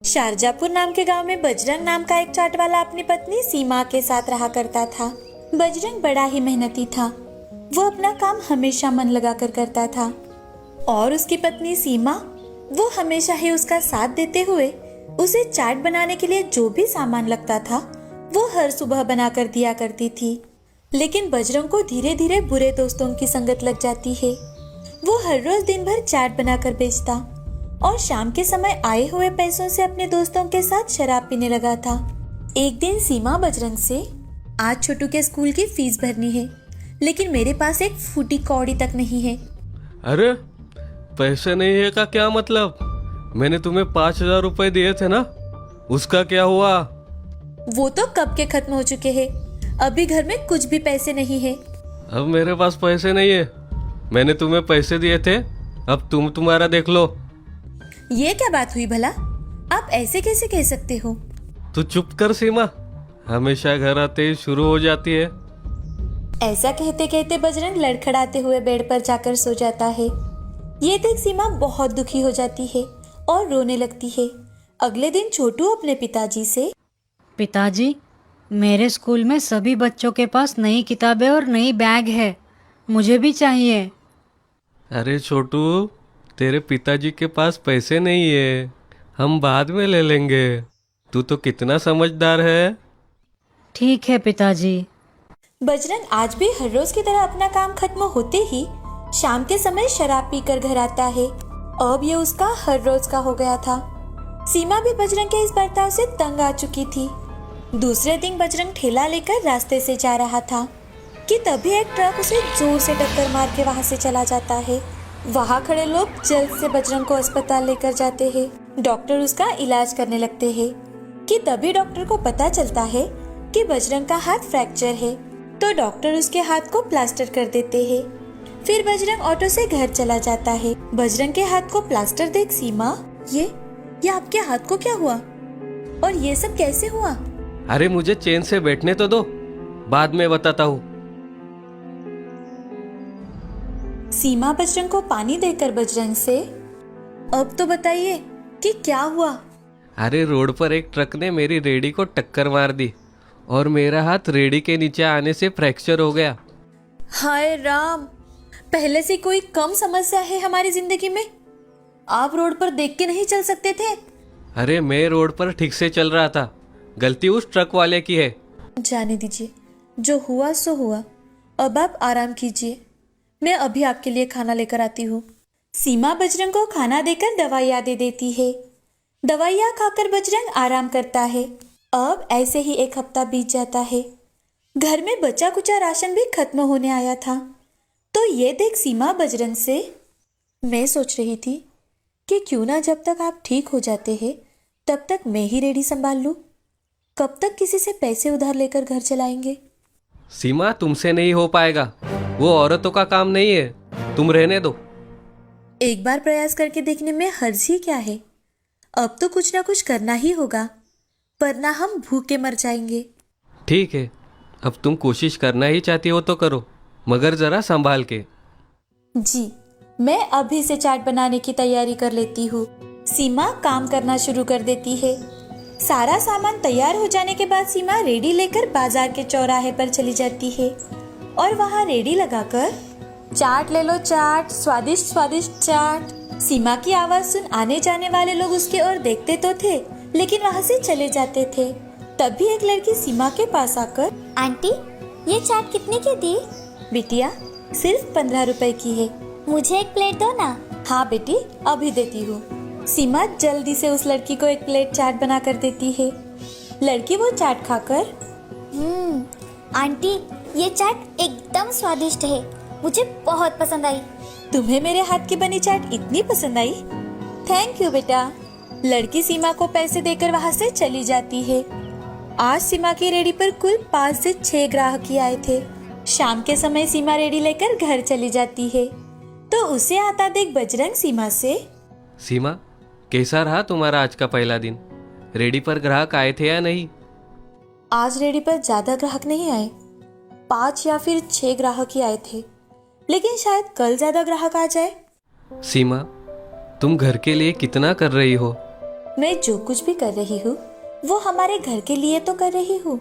शारजापुर नाम के गांव में बजरंग नाम का एक चाट वाला अपनी पत्नी सीमा के साथ रहा करता था। बजरंग बड़ा ही मेहनती था। वो अपना काम हमेशा मन लगाकर करता था और उसकी पत्नी सीमा, वो हमेशा ही उसका साथ देते हुए उसे चाट बनाने के लिए जो भी सामान लगता था वो हर सुबह बनाकर दिया करती थी। लेकिन बजरंग को धीरे धीरे बुरे दोस्तों की संगत लग जाती है। वो हर रोज दिन भर चाट बनाकर बेचता और शाम के समय आए हुए पैसों से अपने दोस्तों के साथ शराब पीने लगा था। एक दिन सीमा बजरंग से, आज छोटू के स्कूल की फीस भरनी है, लेकिन मेरे पास एक फूटी कौड़ी तक नहीं है। अरे पैसे नहीं है का क्या मतलब? मैंने तुम्हें 5,000 रुपए दिए थे ना, उसका क्या हुआ? वो तो कब के खत्म हो चुके हैं। अभी घर में कुछ भी पैसे नहीं है। अब मेरे पास पैसे नहीं है। मैंने तुम्हें पैसे दिए थे, अब तुम तुम्हारा देख लो। ये क्या बात हुई भला? आप ऐसे कैसे कह सकते हो? तू चुप कर सीमा, हमेशा घर आते ही शुरू हो जाती है। ऐसा कहते कहते बजरंग लड़खड़ाते हुए बेड पर जाकर सो जाता है। ये देख सीमा बहुत दुखी हो जाती है और रोने लगती है। अगले दिन छोटू अपने पिताजी से, पिताजी, मेरे स्कूल में सभी बच्चों के पास नई किताबें और नई बैग है, मुझे भी चाहिए। अरे छोटू, तेरे पिताजी के पास पैसे नहीं है, हम बाद में ले लेंगे। तू तो कितना समझदार है। ठीक है पिताजी। बजरंग आज भी हर रोज की तरह अपना काम खत्म होते ही शाम के समय शराब पीकर घर आता है। अब ये उसका हर रोज का हो गया था। सीमा भी बजरंग के इस बर्ताव से तंग आ चुकी थी। दूसरे दिन बजरंग ठेला लेकर रास्ते से जा रहा था कि तभी एक ट्रक उसे जोर से टक्कर मार के वहां से चला जाता है। वहां खड़े लोग जल्द से बजरंग को अस्पताल लेकर जाते हैं। डॉक्टर उसका इलाज करने लगते हैं कि तभी डॉक्टर को पता चलता है कि बजरंग का हाथ फ्रैक्चर है। तो डॉक्टर उसके हाथ को प्लास्टर कर देते हैं। फिर बजरंग ऑटो से घर चला जाता है। बजरंग के हाथ को प्लास्टर देख सीमा, ये आपके हाथ को क्या हुआ और ये सब कैसे हुआ? अरे मुझे चैन से बैठने तो दो, बाद में बताता हूँ। सीमा बजरंग को पानी देकर बजरंग से, अब तो बताइए कि क्या हुआ? अरे रोड पर एक ट्रक ने मेरी रेडी को टक्कर मार दी और मेरा हाथ रेडी के नीचे आने से फ्रैक्चर हो गया। हाय राम, पहले से कोई कम समस्या है हमारी जिंदगी में? आप रोड पर देख के नहीं चल सकते थे? अरे मैं रोड पर ठीक से चल रहा था, गलती उस ट्रक वाले की है। जाने दीजिए, जो हुआ सो हुआ। अब आप आराम कीजिए, मैं अभी आपके लिए खाना लेकर आती हूँ। सीमा बजरंग को खाना देकर दवाइयाँ दे देती है। दवाइयाँ खाकर बजरंग आराम करता है। अब ऐसे ही एक हफ्ता बीत जाता है। घर में बचा कुचा राशन भी खत्म होने आया था। तो ये देख सीमा बजरंग से, मैं सोच रही थी कि क्यों ना जब तक आप ठीक हो जाते हैं तब तक मैं ही रेडी संभाल लूँ। कब तक किसी से पैसे उधार लेकर घर चलाएंगे? सीमा, तुमसे नहीं हो पाएगा, वो औरतों का काम नहीं है, तुम रहने दो। एक बार प्रयास करके देखने में हर्ज ही क्या है? अब तो कुछ ना कुछ करना ही होगा, वरना हम भूखे मर जाएंगे। ठीक है, अब तुम कोशिश करना ही चाहती हो तो करो, मगर जरा संभाल के। जी, मैं अभी से चाट बनाने की तैयारी कर लेती हूँ। सीमा काम करना शुरू कर देती है। सारा सामान तैयार हो जाने के बाद सीमा रेडी लेकर बाजार के चौराहे पर चली जाती है और वहाँ रेडी लगाकर, चाट ले लो चाट, स्वादिष्ट स्वादिष्ट चाट। सीमा की आवाज सुन आने जाने वाले लोग उसकी ओर देखते तो थे, लेकिन वहाँ से चले जाते थे। तभी एक लड़की सीमा के पास आकर, आंटी, ये चाट कितने की दी? बिटिया, सिर्फ 15 रुपए की है। मुझे एक प्लेट दो ना। हाँ बेटी, अभी देती हूँ। सीमा जल्दी से उस लड़की को एक प्लेट चाट बना कर देती है। लड़की वो चाट खाकर, आंटी, ये चाट एकदम स्वादिष्ट है, मुझे बहुत पसंद आई। तुम्हें मेरे हाथ की बनी चाट इतनी पसंद आई? थैंक यू बेटा। लड़की सीमा को पैसे देकर वहाँ से चली जाती है। आज सीमा की रेडी पर कुल 5 से 6 ग्राहक ही आए थे। शाम के समय सीमा रेडी लेकर घर चली जाती है तो उसे आता देख बजरंग सीमा से, सीमा, कैसा रहा तुम्हारा आज का पहला दिन? रेडी पर ग्राहक आए थे या नहीं? आज रेडी पर ज्यादा ग्राहक नहीं आए, 5 या फिर 6 ग्राहक ही आए थे, लेकिन शायद कल ज्यादा ग्राहक आ जाए। सीमा, तुम घर के लिए कितना कर रही हो? मैं जो कुछ भी कर रही हूँ वो हमारे घर के लिए तो कर रही हूँ।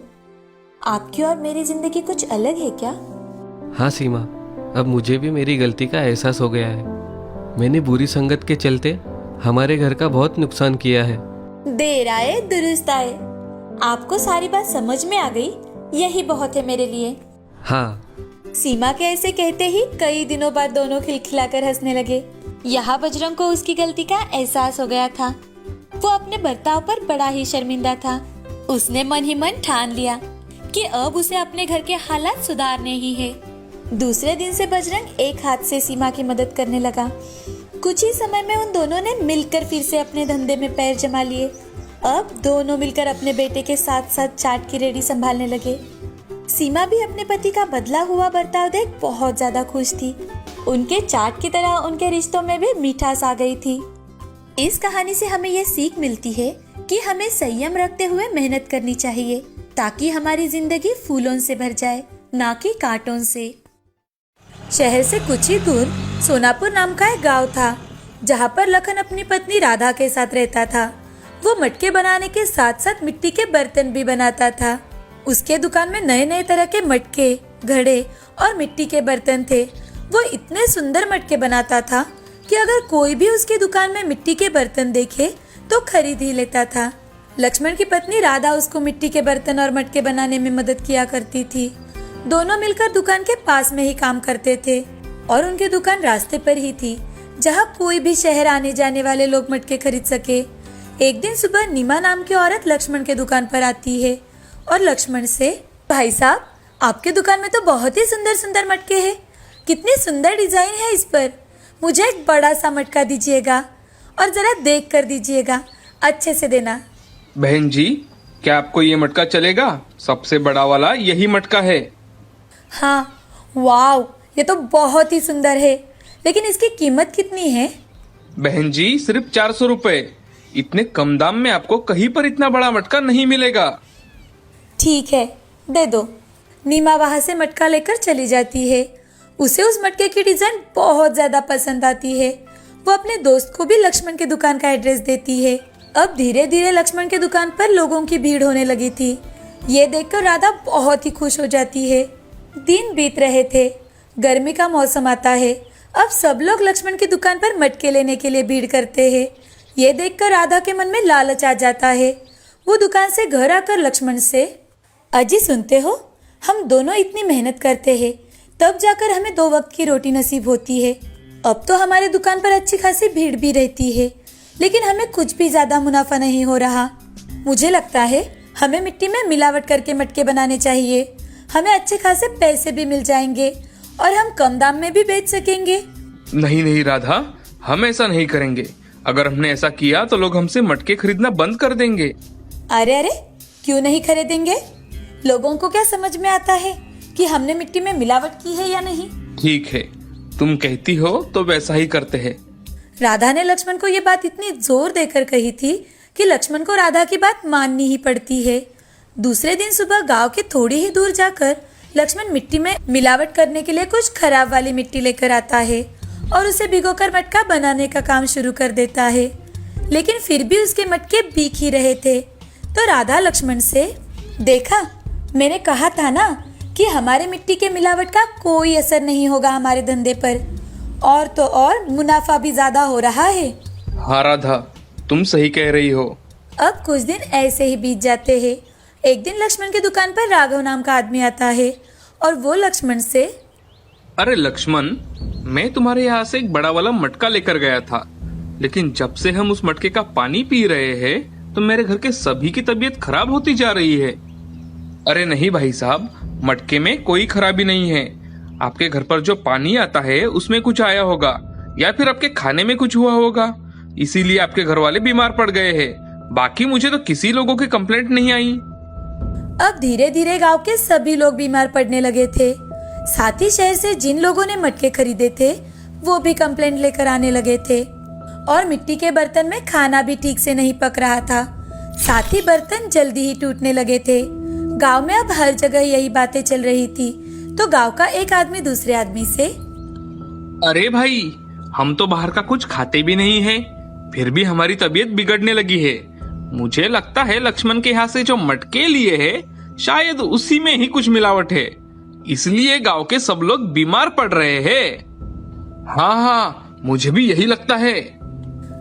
आपकी और मेरी जिंदगी कुछ अलग है क्या? हाँ सीमा, अब मुझे भी मेरी गलती का एहसास हो गया है। मैंने बुरी संगत के चलते हमारे घर का बहुत नुकसान किया है। देर आए दुरुस्त आए। आपको सारी बात समझ में आ गई, यही बहुत है मेरे लिए। हाँ, सीमा के ऐसे कहते ही कई दिनों बाद दोनों खिलखिलाकर हंसने लगे। यहाँ बजरंग को उसकी गलती का एहसास हो गया था। वो अपने बर्ताव पर बड़ा ही शर्मिंदा था। उसने मन ही मन ठान लिया कि अब उसे अपने घर के हालात सुधारने ही है। दूसरे दिन से बजरंग एक हाथ से सीमा की मदद करने लगा। कुछ ही समय में उन दोनों ने मिलकर फिर से अपने धंधे में पैर जमा लिए। अब दोनों मिलकर अपने बेटे के साथ साथ चाट की रेहड़ी संभालने लगे। सीमा भी अपने पति का बदला हुआ बर्ताव देख बहुत ज्यादा खुश थी। उनके चाट की तरह उनके रिश्तों में भी मिठास आ गई थी। इस कहानी से हमें ये सीख मिलती है कि हमें संयम रखते हुए मेहनत करनी चाहिए ताकि हमारी जिंदगी फूलों से भर जाए, ना कि कांटों से। शहर से कुछ ही दूर सोनापुर नाम का एक गांव था, जहां पर लखन अपनी पत्नी राधा के साथ रहता था। वो मटके बनाने के साथ साथ मिट्टी के बर्तन भी बनाता था। उसके दुकान में नए नए तरह के मटके, घड़े और मिट्टी के बर्तन थे। वो इतने सुंदर मटके बनाता था कि अगर कोई भी उसकी दुकान में मिट्टी के बर्तन देखे तो खरीद ही लेता था। लक्ष्मण की पत्नी राधा उसको मिट्टी के बर्तन और मटके बनाने में मदद किया करती थी। दोनों मिलकर दुकान के पास में ही काम करते थे और उनकी दुकान रास्ते पर ही थी, जहां कोई भी शहर आने जाने वाले लोग मटके खरीद सके। एक दिन सुबह नीमा नाम की औरत लक्ष्मण के दुकान पर आती है और लक्ष्मण से, भाई साहब, आपके दुकान में तो बहुत ही सुंदर सुंदर मटके हैं। कितनी सुंदर डिजाइन है इस पर। मुझे एक बड़ा सा मटका दीजिएगा और जरा देख कर दीजिएगा, अच्छे से देना। बहन जी, क्या आपको ये मटका चलेगा? सबसे बड़ा वाला यही मटका है। हाँ, वाव, ये तो बहुत ही सुंदर है, लेकिन इसकी कीमत कितनी है? बहन जी, सिर्फ 400 रुपए। इतने कम दाम में आपको कहीं पर इतना बड़ा मटका नहीं मिलेगा। ठीक है, दे दो। नीमा वहां से मटका लेकर चली जाती है। उसे उस मटके की डिजाइन बहुत ज्यादा पसंद आती है। वो अपने दोस्त को भी लक्ष्मण की दुकान का एड्रेस देती है। अब धीरे धीरे लक्ष्मण की दुकान पर लोगों की भीड़ होने लगी थी। ये देखकर राधा बहुत ही खुश हो जाती है। दिन बीत रहे थे, गर्मी का मौसम आता है। अब सब लोग लक्ष्मण की दुकान पर मटके लेने के लिए भीड़ करते हैं। ये देखकर राधा के मन में लालच आ जाता है। वो दुकान से घर आकर लक्ष्मण से, अजी सुनते हो, हम दोनों इतनी मेहनत करते हैं, तब जाकर हमें 2 वक्त की रोटी नसीब होती है। अब तो हमारे दुकान पर अच्छी खासी भीड़ भी रहती है, लेकिन हमें कुछ भी ज्यादा मुनाफा नहीं हो रहा। मुझे लगता है हमें मिट्टी में मिलावट करके मटके बनाने चाहिए। हमें अच्छे खासे पैसे भी मिल जाएंगे और हम कम दाम में भी बेच सकेंगे। नहीं नहीं राधा, हम ऐसा नहीं करेंगे। अगर हमने ऐसा किया तो लोग हमसे मटके खरीदना बंद कर देंगे। अरे अरे, क्यों नहीं खरीदेंगे? लोगों को क्या समझ में आता है कि हमने मिट्टी में मिलावट की है या नहीं? ठीक है, तुम कहती हो तो वैसा ही करते हैं। राधा ने लक्ष्मण को ये बात इतनी जोर देकर कही थी कि लक्ष्मण को राधा की बात माननी ही पड़ती है। दूसरे दिन सुबह गांव के थोड़ी ही दूर जाकर लक्ष्मण मिट्टी में मिलावट करने के लिए कुछ खराब वाली मिट्टी लेकर आता है और उसे भिगोकर मटका बनाने का काम शुरू कर देता है। लेकिन फिर भी उसके मटके बिक ही रहे थे। तो राधा लक्ष्मण से, देखा, मैंने कहा था ना कि हमारे मिट्टी के मिलावट का कोई असर नहीं होगा हमारे धंधे पर, और तो और मुनाफा भी ज्यादा हो रहा है। हाँ राधा, तुम सही कह रही हो। अब कुछ दिन ऐसे ही बीत जाते हैं। एक दिन लक्ष्मण की दुकान पर राघव नाम का आदमी आता है और वो लक्ष्मण से, अरे लक्ष्मण, मैं तुम्हारे यहाँ से एक बड़ा वाला मटका लेकर गया था, लेकिन जब से हम उस मटके का पानी पी रहे हैं तो मेरे घर के सभी की तबीयत खराब होती जा रही है। अरे नहीं भाई साहब, मटके में कोई खराबी नहीं है। आपके घर पर जो पानी आता है उसमें कुछ आया होगा, या फिर आपके खाने में कुछ हुआ होगा, इसीलिए आपके घर वाले बीमार पड़ गए हैं। बाकी मुझे तो किसी लोगों की कंप्लेंट नहीं आई। अब धीरे धीरे गांव के सभी लोग बीमार पड़ने लगे थे। साथ ही शहर से जिन लोगों ने मटके खरीदे थे वो भी कंप्लेंट लेकर आने लगे थे और मिट्टी के बर्तन में खाना भी ठीक से नहीं पक रहा था। साथ ही बर्तन जल्दी ही टूटने लगे थे। गांव में अब हर जगह यही बातें चल रही थी। तो गांव का एक आदमी दूसरे आदमी से, अरे भाई, हम तो बाहर का कुछ खाते भी नहीं है, फिर भी हमारी तबीयत बिगड़ने लगी है। मुझे लगता है लक्ष्मण के यहाँ से जो मटके लिए है शायद उसी में ही कुछ मिलावट है, इसलिए गांव के सब लोग बीमार पड़ रहे हैं। हाँ हाँ, मुझे भी यही लगता है।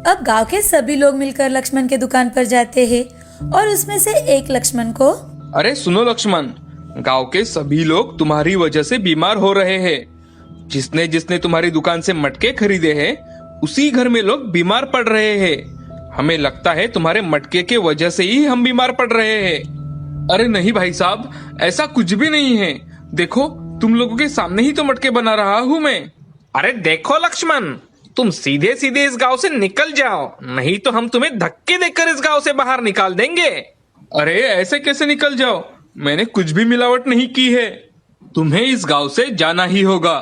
अब गांव के सभी लोग मिलकर लक्ष्मण के दुकान पर जाते हैं और उसमें से एक लक्ष्मण को, अरे सुनो लक्ष्मण, गांव के सभी लोग तुम्हारी वजह से बीमार हो रहे हैं। जिसने जिसने तुम्हारी दुकान से मटके खरीदे हैं उसी घर में लोग बीमार पड़ रहे हैं। हमें लगता है तुम्हारे मटके के वजह से ही हम बीमार पड़ रहे हैं। अरे नहीं भाई साहब, ऐसा कुछ भी नहीं है। देखो, तुम लोगों के सामने ही तो मटके बना रहा हूँ मैं। अरे देखो लक्ष्मण, तुम सीधे सीधे इस गांव से निकल जाओ, नहीं तो हम तुम्हें धक्के देकर इस गांव से बाहर निकाल देंगे। अरे ऐसे कैसे निकल जाओ, मैंने कुछ भी मिलावट नहीं की है। तुम्हें इस गांव से जाना ही होगा।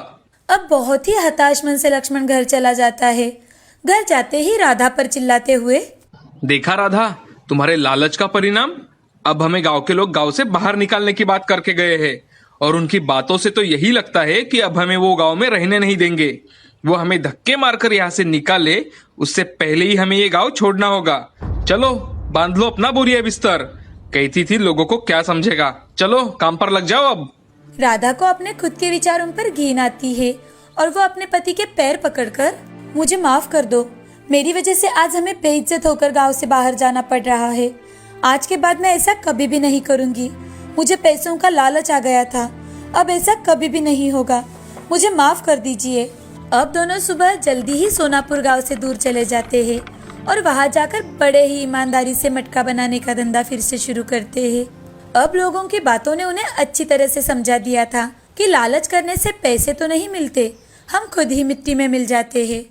अब बहुत ही हताश मन से लक्ष्मण घर चला जाता है। घर जाते ही राधा पर चिल्लाते हुए, देखा राधा, तुम्हारे लालच का परिणाम। अब हमें गांव के लोग गांव से बाहर निकालने की बात करके गए हैं और उनकी बातों से तो यही लगता है कि अब हमें वो गांव में रहने नहीं देंगे। वो हमें धक्के मारकर यहाँ से निकाले उससे पहले ही हमें ये गांव छोड़ना होगा। चलो बांध लो अपना बोरिया बिस्तर। कहती थी लोगों को क्या समझेगा। चलो काम पर लग जाओ अब। राधा को अपने खुद के विचारों पर घिन आती है और वो अपने पति के पैर पकड़कर, मुझे माफ कर दो, मेरी वजह से आज हमें बेइज्जत होकर गांव से बाहर जाना पड़ रहा है। आज के बाद मैं ऐसा कभी भी नहीं करूंगी। मुझे पैसों का लालच आ गया था, अब ऐसा कभी भी नहीं होगा। मुझे माफ कर दीजिए। अब दोनों सुबह जल्दी ही सोनापुर गांव से दूर चले जाते हैं और वहां जाकर बड़े ही ईमानदारी से मटका बनाने का धंधा फिर से शुरू करते हैं। अब लोगों की बातों ने उन्हें अच्छी तरह से समझा दिया था कि लालच करने से पैसे तो नहीं मिलते, हम खुद ही मिट्टी में मिल जाते हैं।